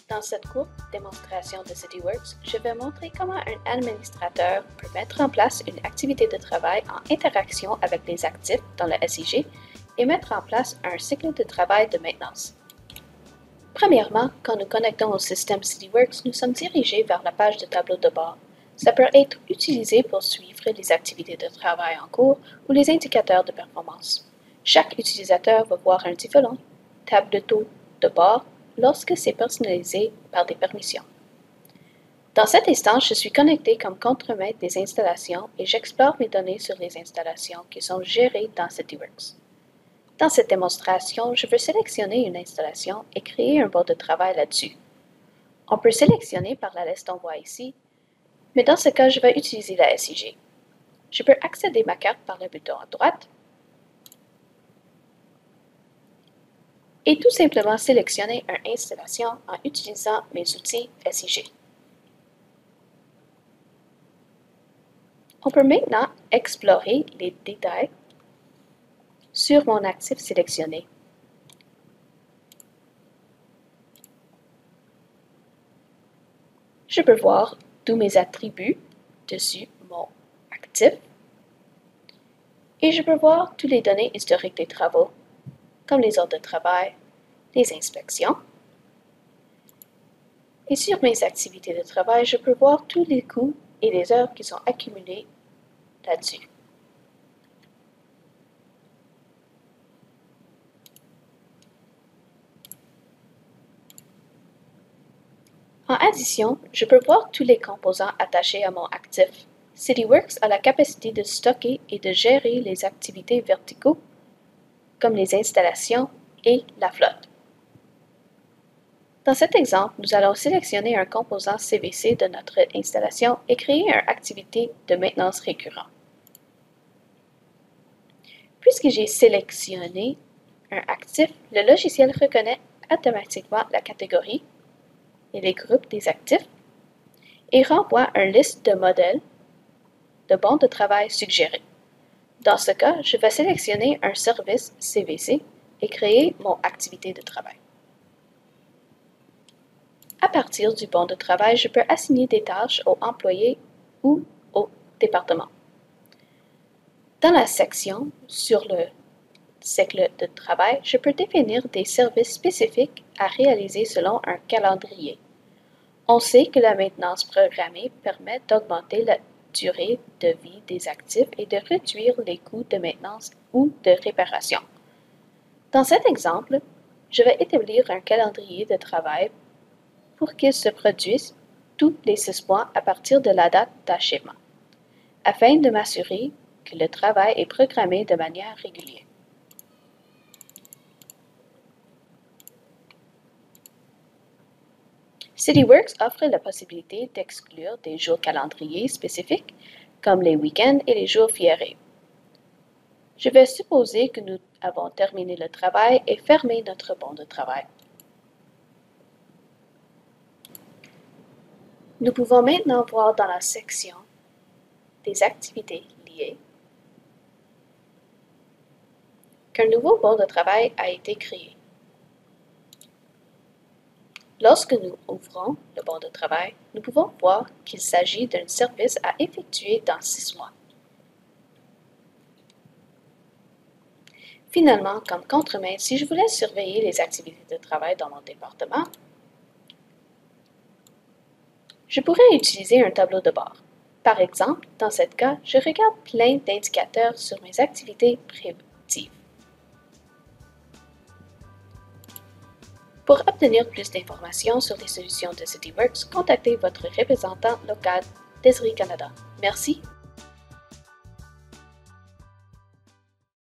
Dans cette courte démonstration de CityWorks, je vais montrer comment un administrateur peut mettre en place une activité de travail en interaction avec les actifs dans le SIG et mettre en place un cycle de travail de maintenance. Premièrement, quand nous connectons au système CityWorks, nous sommes dirigés vers la page de tableau de bord. Ça peut être utilisé pour suivre les activités de travail en cours ou les indicateurs de performance. Chaque utilisateur va voir un différent tableau de bord lorsque c'est personnalisé par des permissions. Dans cet instance, je suis connecté comme contremaître des installations et j'explore mes données sur les installations qui sont gérées dans CityWorks. Dans cette démonstration, je veux sélectionner une installation et créer un bord de travail là-dessus. On peut sélectionner par la liste qu'on voit ici, mais dans ce cas, je vais utiliser la SIG. Je peux accéder à ma carte par le bouton à droite et tout simplement sélectionner une installation en utilisant mes outils SIG. On peut maintenant explorer les détails sur mon actif sélectionné. Je peux voir tous mes attributs dessus mon actif et je peux voir toutes les données historiques des travaux, comme les heures de travail, les inspections. Et sur mes activités de travail, je peux voir tous les coûts et les heures qui sont accumulés là-dessus. En addition, je peux voir tous les composants attachés à mon actif. CityWorks a la capacité de stocker et de gérer les activités verticaux, comme les installations et la flotte. Dans cet exemple, nous allons sélectionner un composant CVC de notre installation et créer une activité de maintenance récurrente. Puisque j'ai sélectionné un actif, le logiciel reconnaît automatiquement la catégorie et les groupes des actifs et renvoie une liste de modèles de bons de travail suggérés. Dans ce cas, je vais sélectionner un service CVC et créer mon activité de travail. À partir du bon de travail, je peux assigner des tâches aux employés ou au département. Dans la section sur le cycle de travail, je peux définir des services spécifiques à réaliser selon un calendrier. On sait que la maintenance programmée permet d'augmenter la durée de vie des actifs et de réduire les coûts de maintenance ou de réparation. Dans cet exemple, je vais établir un calendrier de travail pour qu'il se produise tous les 6 mois à partir de la date d'achèvement, afin de m'assurer que le travail est programmé de manière régulière. CityWorks offre la possibilité d'exclure des jours calendriers spécifiques, comme les week-ends et les jours fériés. Je vais supposer que nous avons terminé le travail et fermé notre bon de travail. Nous pouvons maintenant voir dans la section des activités liées qu'un nouveau bon de travail a été créé. Lorsque nous ouvrons le bon de travail, nous pouvons voir qu'il s'agit d'un service à effectuer dans 6 mois. Finalement, comme contremaître, si je voulais surveiller les activités de travail dans mon département, je pourrais utiliser un tableau de bord. Par exemple, dans ce cas, je regarde plein d'indicateurs sur mes activités prédictives. Pour obtenir plus d'informations sur les solutions de CityWorks, contactez votre représentant local d'Esri Canada. Merci